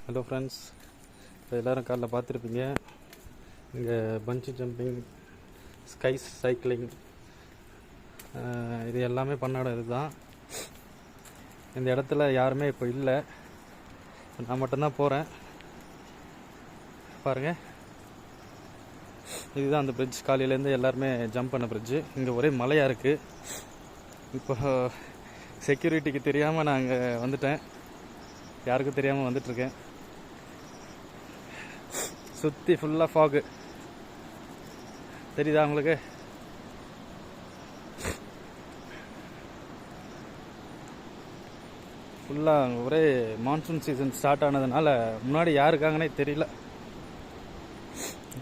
Hello friends, எல்லோரும் காலைல பார்த்துருப்பீங்க. இங்கே பஞ்சி ஜம்பிங், ஸ்கை சைக்கிளிங், இது எல்லாமே பண்ண இடம் இதுதான். இந்த இடத்துல யாருமே இப்போ இல்லை, நான் மட்டும்தான் போகிறேன். பாருங்கள், இதுதான் அந்த பிரிட்ஜ். காலையிலேருந்து எல்லாருமே ஜம்ப் பண்ண பிரிட்ஜு. இங்கே ஒரே மலையாக இருக்குது. இப்போ செக்யூரிட்டிக்கு தெரியாமல் நான் அங்கே வந்துட்டேன், யாருக்கும் தெரியாமல் வந்துட்டுருக்கேன். சுற்றி ஃபுல்லாக ஃபாகு தெரியுதா உங்களுக்கு? ஃபுல்லாக ஒரே மான்சூன் சீசன் ஸ்டார்ட் ஆனதுனால முன்னாடி யார் இருக்காங்கன்னே தெரியல.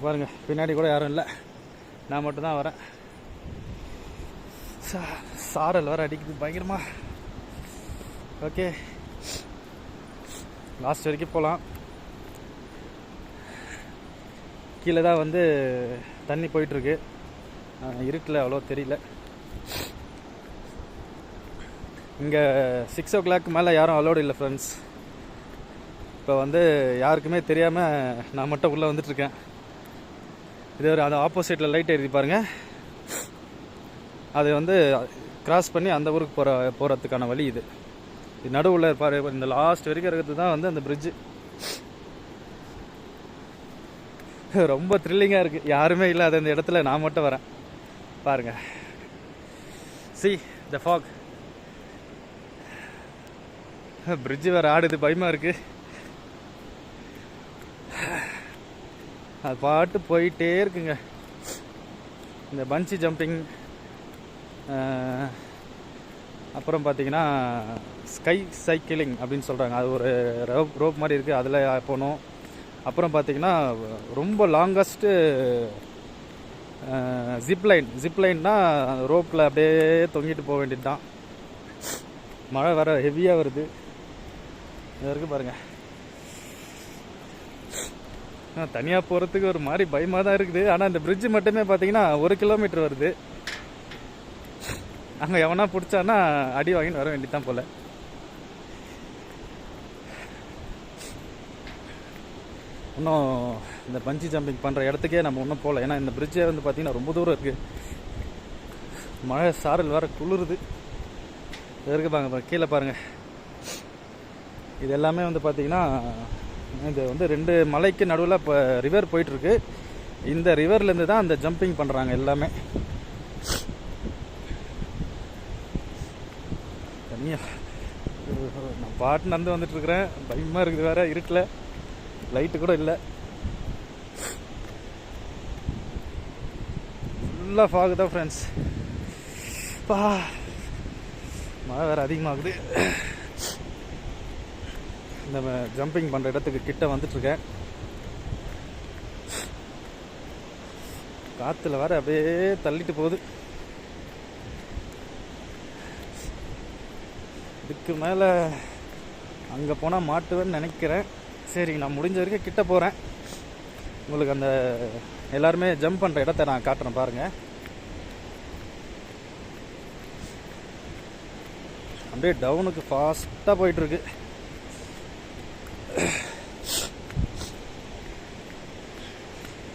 பாருங்கள், பின்னாடி கூட யாரும் இல்லை, நான் மட்டும்தான் வரேன். சாரல் வர அடிக்குது பயங்கரமா. ஓகே, லாஸ்ட் வரைக்கும் போகலாம். கீழே தான் வந்து தண்ணி போயிட்டுருக்கு, இருட்டில் அவ்வளோ தெரியல. இங்கே 6 o'clock மேலே யாரும் அலோடு இல்லை ஃப்ரெண்ட்ஸ். இப்போ வந்து யாருக்குமே தெரியாமல் நான் மட்டும் உள்ளே வந்துட்டுருக்கேன். இது ஒரு அந்த ஆப்போசிட்டில் லைட் எழுதி பாருங்கள், அது வந்து கிராஸ் பண்ணி அந்த ஊருக்கு போகிறதுக்கான வழி இது. இது நடுவில் இருப்பார். இந்த லாஸ்ட் வரைக்கும் இருக்கிறது தான் வந்து அந்த பிரிட்ஜு. ரொம்ப த்ரில்லிங்காக இருக்குது. யாருமே இல்லை அது அந்த இடத்துல, நான் மட்டும் வரேன். பாருங்கள், சி த ஃபாக். பிரிட்ஜு வேறு ஆடுது, பயமாக இருக்குது. அது பாட்டு போயிட்டே இருக்குங்க. இந்த பஞ்சி ஜம்பிங், அப்புறம் பார்த்தீங்கன்னா ஸ்கை சைக்கிளிங் அப்படின்னு சொல்கிறாங்க. அது ஒரு ரோப் மாதிரி இருக்குது, அதில் போகணும். அப்புறம் பார்த்தீங்கன்னா ரொம்ப லாங்கஸ்ட்டு ஜிப்லைன்னா ரோப்பில் அப்படியே தொங்கிட்டு போக வேண்டியது தான். மழை வர ஹெவியாக வருது, இது இருக்குது பாருங்கள். தனியாக போகிறதுக்கு ஒரு மாதிரி பயமாக தான் இருக்குது. ஆனால் இந்த பிரிட்ஜு மட்டுமே பார்த்தீங்கன்னா 1 kilometer வருது. அங்கே எவனா பிடிச்சான்னா அடி வாங்கின்னு வர வேண்டியதான் போல். இன்னும் இந்த பஞ்சி ஜம்பிங் பண்ணுற இடத்துக்கே நம்ம இன்னும் போகல. ஏன்னா இந்த பிரிட்ஜே வந்து பார்த்திங்கன்னா ரொம்ப தூரம் இருக்குது. மழை சாரல் வேறு குளிருது. இருக்கு பாருங்க, கீழே பாருங்கள். இது எல்லாமே வந்து பார்த்திங்கன்னா இது வந்து 2 மலைக்கு நடுவில் இப்போ ரிவர் போயிட்டுருக்கு. இந்த ரிவர்லேருந்து தான் அந்த ஜம்பிங் பண்ணுறாங்க எல்லாமே. தனியாக நான் பாட்டு நடந்து வந்துட்டுருக்குறேன், பயமாக இருக்குது வேறு. இருட்டில் லைட்டு கூட இல்லை, ஃபுல்லாக ஃபாகு தான் ஃப்ரெண்ட்ஸ். மழை வேறு அதிகமாகுது. இந்த ஜம்பிங் பண்ணுற இடத்துக்கு கிட்ட வந்துட்டுருக்கேன். காற்றுல வேறு அப்படியே தள்ளிட்டு போகுது. இதுக்கு மேலே அங்கே போனால் மாட்டுவேன்னு நினைக்கிறேன். சரி, நான் முடிஞ்ச வரைக்கும் கிட்ட போகிறேன். உங்களுக்கு அந்த எல்லாருமே ஜம்ப் பண்ணுற இடத்த நான் காட்டுறேன் பாருங்கள். அப்படியே டவுனுக்கு ஃபாஸ்ட்டாக போயிட்டுருக்கு.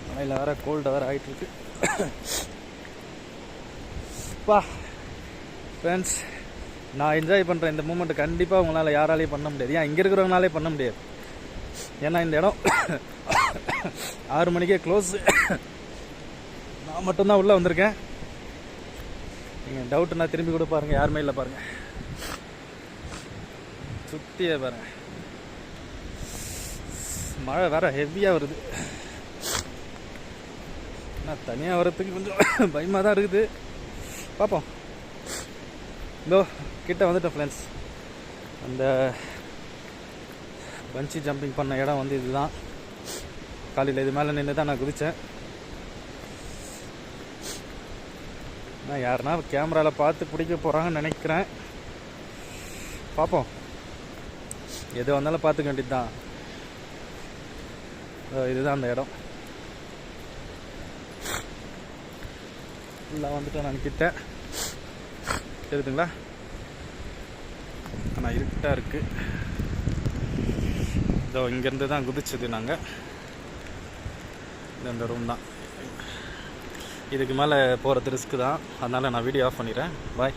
மழையில் வேறு கோல்டு வேறு ஆகிட்டுருக்கு. ஃப்ரெண்ட்ஸ், நான் என்ஜாய் பண்ணுறேன் இந்த மூமெண்ட்டு. கண்டிப்பாக உங்களால் யாராலையும் பண்ண முடியாது. ஏன் இங்கே இருக்கிறவங்களாலே பண்ண முடியாது. ஏன்னா இந்த இடம் 6 மணிக்கே க்ளோஸ். நான் மட்டும்தான் உள்ளே வந்திருக்கேன். நீங்கள் டவுட்டுன்னா திரும்பி கூட பாருங்கள், யாருமே இல்லை பாருங்கள். சுற்றியே பாருங்கள். மழை வேற ஹெவியாக வருது. ஆனால் தனியாக வர்றதுக்கு கொஞ்சம் பயமாக தான் இருக்குது. பார்ப்போம். இதோ கிட்ட வந்துட்டோம் ஃப்ரெண்ட்ஸ். அந்த பஞ்சி ஜம்பிங் பண்ண இடம் வந்து இதுதான். காலையில் இது மேலே நின்று தான் நான் குதித்தேன். நான் யாருன்னா கேமராவில் பார்த்து பிடிக்க போகிறாங்கன்னு நினைக்கிறேன். பார்ப்போம், எது வந்தாலும் பார்த்துக்க வேண்டியது தான். இதுதான் அந்த இடம். ஃபுல்லாக வந்துட்டு நான் கிட்ட தெரியுதுங்களா? ஆனால் இருட்டாக இருக்குது. இதோ இங்கேருந்து தான் குதிச்சது நாங்கள். இந்த ரூம் தான். இதுக்கு மேலே போகிறது ரிஸ்க்கு தான், அதனால் நான் வீடியோ ஆஃப் பண்ணிடுறேன். பாய்.